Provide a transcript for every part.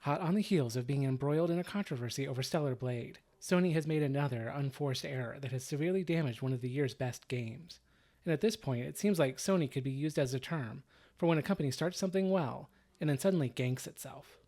Hot on the heels of being embroiled in a controversy over Stellar Blade, Sony has made another unforced error that has severely damaged one of the year's best games. And at this point, it seems like Sony could be used as a term for when a company starts something well and then suddenly ganks itself.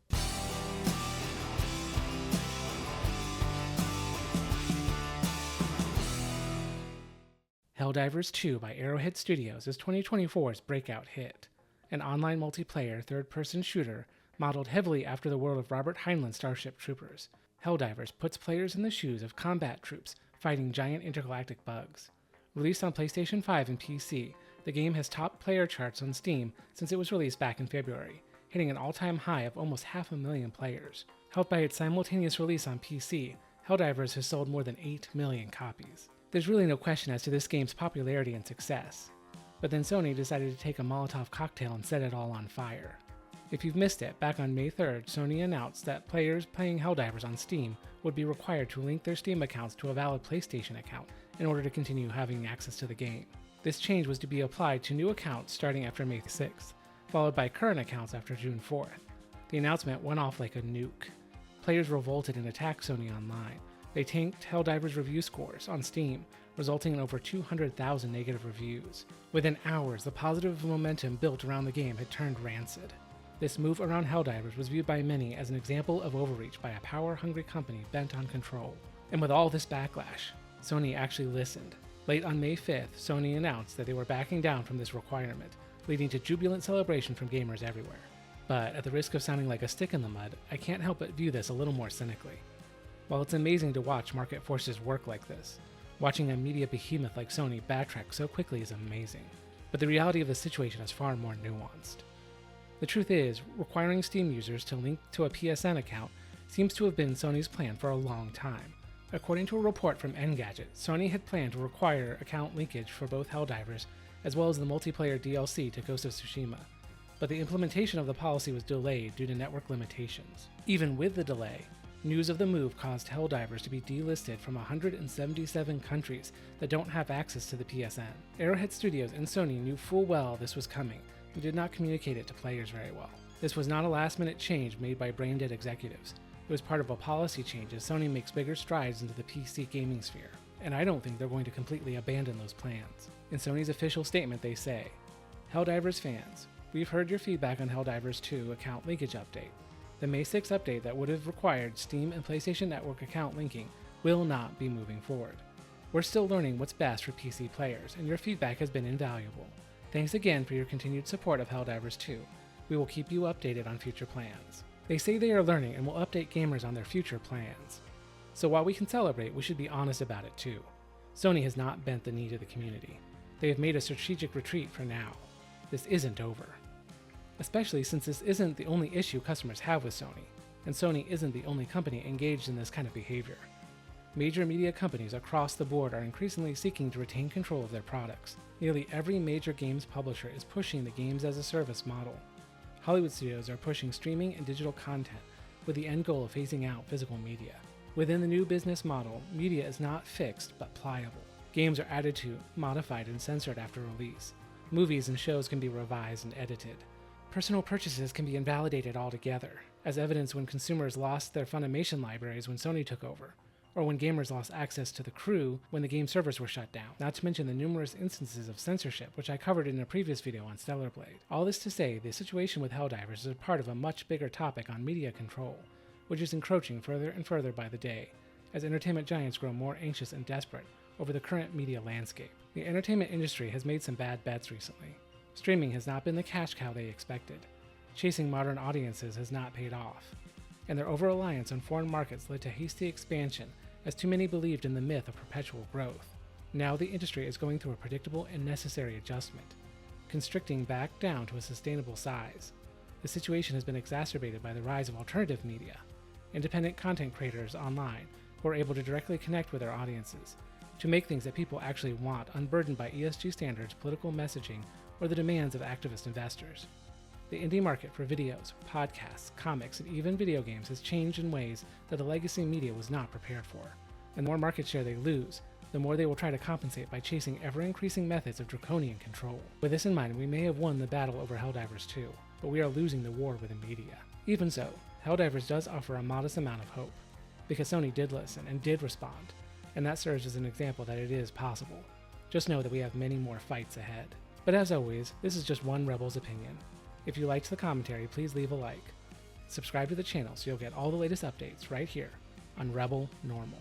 Helldivers 2 by Arrowhead Studios is 2024's breakout hit, an online multiplayer third-person shooter modeled heavily after the world of Robert Heinlein's Starship Troopers. Helldivers puts players in the shoes of combat troops fighting giant intergalactic bugs. Released on PlayStation 5 and PC, the game has topped player charts on Steam since it was released back in February, hitting an all-time high of almost 500,000 players. Helped by its simultaneous release on PC, Helldivers has sold more than 8 million copies. There's really no question as to this game's popularity and success, but then Sony decided to take a Molotov cocktail and set it all on fire. If you've missed it, back on May 3rd, Sony announced that players playing Helldivers on Steam would be required to link their Steam accounts to a valid PlayStation account in order to continue having access to the game. This change was to be applied to new accounts starting after May 6th, followed by current accounts after June 4th. The announcement went off like a nuke. Players revolted and attacked Sony online. They tanked Helldivers review scores on Steam, resulting in over 200,000 negative reviews. Within hours, the positive momentum built around the game had turned rancid. This move around Helldivers was viewed by many as an example of overreach by a power-hungry company bent on control. And with all this backlash, Sony actually listened. Late on May 5th, Sony announced that they were backing down from this requirement, leading to jubilant celebration from gamers everywhere. But at the risk of sounding like a stick in the mud, I can't help but view this a little more cynically. While it's amazing to watch market forces work like this, watching a media behemoth like Sony backtrack so quickly is amazing. But the reality of the situation is far more nuanced. The truth is, requiring Steam users to link to a PSN account seems to have been Sony's plan for a long time. According to a report from Engadget, Sony had planned to require account linkage for both Helldivers as well as the multiplayer DLC to Ghost of Tsushima, but the implementation of the policy was delayed due to network limitations. Even with the delay, news of the move caused Helldivers to be delisted from 177 countries that don't have access to the PSN. Arrowhead Studios and Sony knew full well this was coming, and did not communicate it to players very well. This was not a last-minute change made by brain-dead executives. It was part of a policy change as Sony makes bigger strides into the PC gaming sphere, and I don't think they're going to completely abandon those plans. In Sony's official statement they say, "Helldivers fans, we've heard your feedback on Helldivers 2 account linkage update. The May 6 update that would have required Steam and PlayStation Network account linking will not be moving forward. We're still learning what's best for PC players, and your feedback has been invaluable. Thanks again for your continued support of Helldivers 2. We will keep you updated on future plans." They say they are learning and will update gamers on their future plans. So while we can celebrate, we should be honest about it too. Sony has not bent the knee to the community. They have made a strategic retreat for now. This isn't over. Especially since this isn't the only issue customers have with Sony, and Sony isn't the only company engaged in this kind of behavior. Major media companies across the board are increasingly seeking to retain control of their products. Nearly every major games publisher is pushing the games-as-a-service model. Hollywood studios are pushing streaming and digital content with the end goal of phasing out physical media. Within the new business model, media is not fixed but pliable. Games are added to, modified, and censored after release. Movies and shows can be revised and edited. Personal purchases can be invalidated altogether, as evidenced when consumers lost their Funimation libraries when Sony took over, or when gamers lost access to the crew when the game servers were shut down, not to mention the numerous instances of censorship, which I covered in a previous video on Stellar Blade. All this to say, the situation with Helldivers is a part of a much bigger topic on media control, which is encroaching further and further by the day, as entertainment giants grow more anxious and desperate over the current media landscape. The entertainment industry has made some bad bets recently. Streaming has not been the cash cow they expected. Chasing modern audiences has not paid off, and their over-reliance on foreign markets led to hasty expansion as too many believed in the myth of perpetual growth. Now the industry is going through a predictable and necessary adjustment, constricting back down to a sustainable size. The situation has been exacerbated by the rise of alternative media, independent content creators online who are able to directly connect with their audiences, to make things that people actually want, unburdened by ESG standards, political messaging, or the demands of activist investors. The indie market for videos, podcasts, comics, and even video games has changed in ways that the legacy media was not prepared for. And the more market share they lose, the more they will try to compensate by chasing ever-increasing methods of draconian control. With this in mind, we may have won the battle over Helldivers 2, but we are losing the war within media. Even so, Helldivers does offer a modest amount of hope, because Sony did listen and did respond, and that serves as an example that it is possible. Just know that we have many more fights ahead. But as always, this is just one Rebel's opinion. If you liked the commentary, please leave a like. Subscribe to the channel so you'll get all the latest updates right here on Rebel Normal.